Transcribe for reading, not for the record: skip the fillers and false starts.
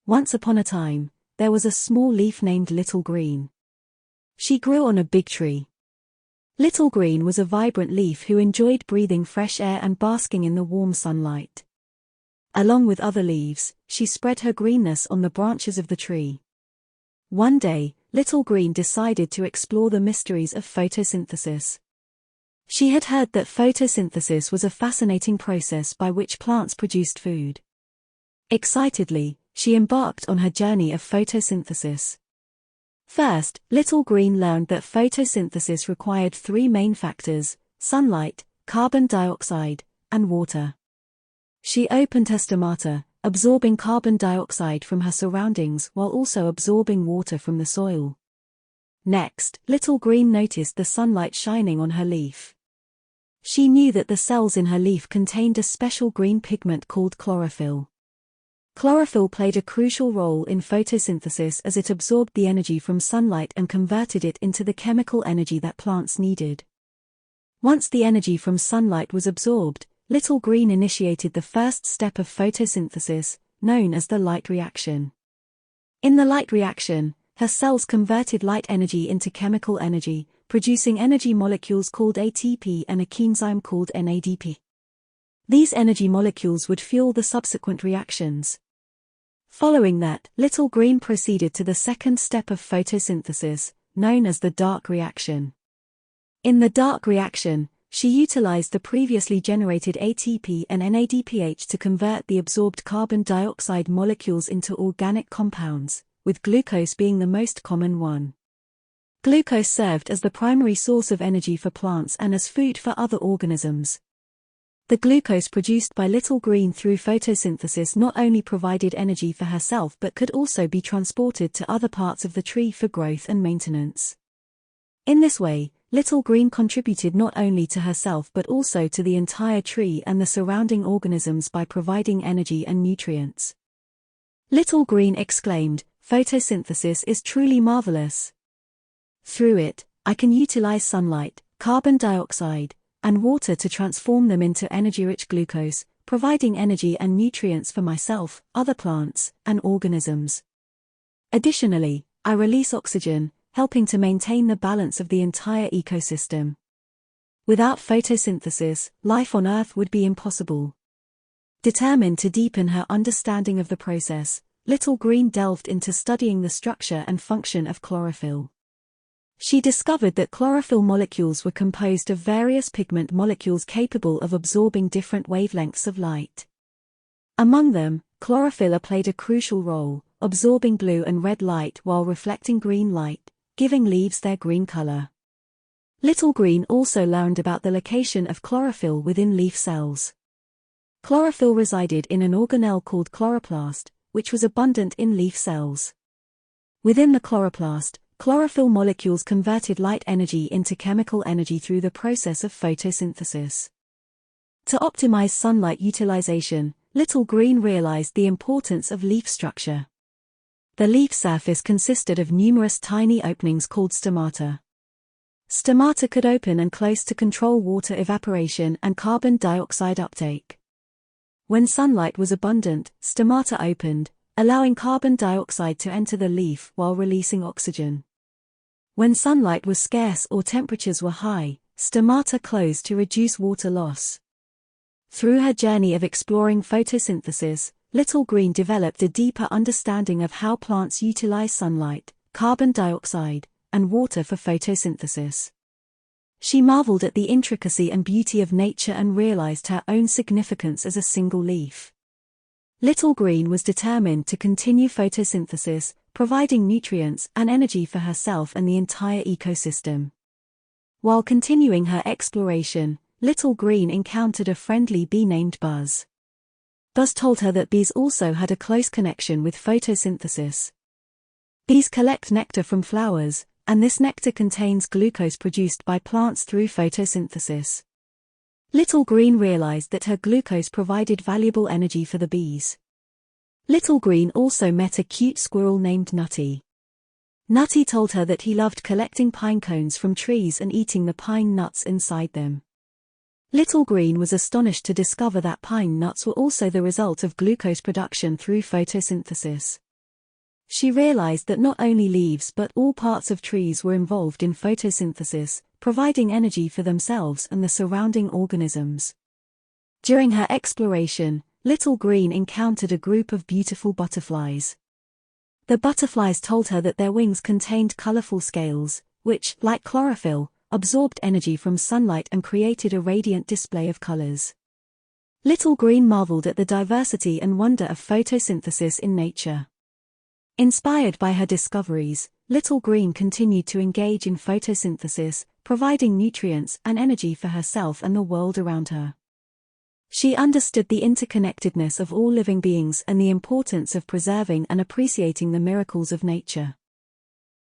Once upon a time, there was a small leaf named Little Green. She grew on a big tree. Little Green was a vibrant leaf who enjoyed breathing fresh air and basking in the warm sunlight. Along with other leaves, she spread her greenness on the branches of the tree. One day, Little Green decided to explore the mysteries of photosynthesis. She had heard that photosynthesis was a fascinating process by which plants produced food. Excitedly, she embarked on her journey of photosynthesis. First, Little Green learned that photosynthesis required three main factors: sunlight, carbon dioxide, and water. She opened her stomata, absorbing carbon dioxide from her surroundings while also absorbing water from the soil. Next, Little Green noticed the sunlight shining on her leaf. She knew that the cells in her leaf contained a special green pigment called chlorophyll. Chlorophyll played a crucial role in photosynthesis as it absorbed the energy from sunlight and converted it into the chemical energy that plants needed. Once the energy from sunlight was absorbed, Little Green initiated the first step of photosynthesis, known as the light reaction. In the light reaction, her cells converted light energy into chemical energy, producing energy molecules called ATP and a coenzyme called NADP. These energy molecules would fuel the subsequent reactions. Following that, Little Green proceeded to the second step of photosynthesis, known as the dark reaction. In the dark reaction, she utilized the previously generated ATP and NADPH to convert the absorbed carbon dioxide molecules into organic compounds, with glucose being the most common one. Glucose served as the primary source of energy for plants and as food for other organisms. The glucose produced by Little Green through photosynthesis not only provided energy for herself but could also be transported to other parts of the tree for growth and maintenance. In this way, Little Green contributed not only to herself but also to the entire tree and the surrounding organisms by providing energy and nutrients. Little Green exclaimed, "Photosynthesis is truly marvelous. Through it, I can utilize sunlight, carbon dioxide, and water to transform them into energy-rich glucose, providing energy and nutrients for myself, other plants, and organisms. Additionally, I release oxygen, helping to maintain the balance of the entire ecosystem. Without photosynthesis, life on Earth would be impossible." Determined to deepen her understanding of the process, Little Green delved into studying the structure and function of chlorophyll. She discovered that chlorophyll molecules were composed of various pigment molecules capable of absorbing different wavelengths of light. Among them, chlorophyll played a crucial role, absorbing blue and red light while reflecting green light, giving leaves their green color. Little Green also learned about the location of chlorophyll within leaf cells. Chlorophyll resided in an organelle called chloroplast, which was abundant in leaf cells. Within the chloroplast, chlorophyll molecules converted light energy into chemical energy through the process of photosynthesis. To optimize sunlight utilization, Little Green realized the importance of leaf structure. The leaf surface consisted of numerous tiny openings called stomata. Stomata could open and close to control water evaporation and carbon dioxide uptake. When sunlight was abundant, stomata opened, allowing carbon dioxide to enter the leaf while releasing oxygen. When sunlight was scarce or temperatures were high, stomata closed to reduce water loss. Through her journey of exploring photosynthesis, Little Green developed a deeper understanding of how plants utilize sunlight, carbon dioxide, and water for photosynthesis. She marveled at the intricacy and beauty of nature and realized her own significance as a single leaf. Little Green was determined to continue photosynthesis, providing nutrients and energy for herself and the entire ecosystem. While continuing her exploration, Little Green encountered a friendly bee named Buzz. Buzz told her that bees also had a close connection with photosynthesis. Bees collect nectar from flowers, and this nectar contains glucose produced by plants through photosynthesis. Little Green realized that her glucose provided valuable energy for the bees. Little Green also met a cute squirrel named Nutty. Nutty told her that he loved collecting pine cones from trees and eating the pine nuts inside them. Little Green was astonished to discover that pine nuts were also the result of glucose production through photosynthesis. She realized that not only leaves but all parts of trees were involved in photosynthesis, providing energy for themselves and the surrounding organisms. During her exploration, Little Green encountered a group of beautiful butterflies. The butterflies told her that their wings contained colorful scales, which, like chlorophyll, absorbed energy from sunlight and created a radiant display of colors. Little Green marveled at the diversity and wonder of photosynthesis in nature. Inspired by her discoveries, Little Green continued to engage in photosynthesis, providing nutrients and energy for herself and the world around her. She understood the interconnectedness of all living beings and the importance of preserving and appreciating the miracles of nature.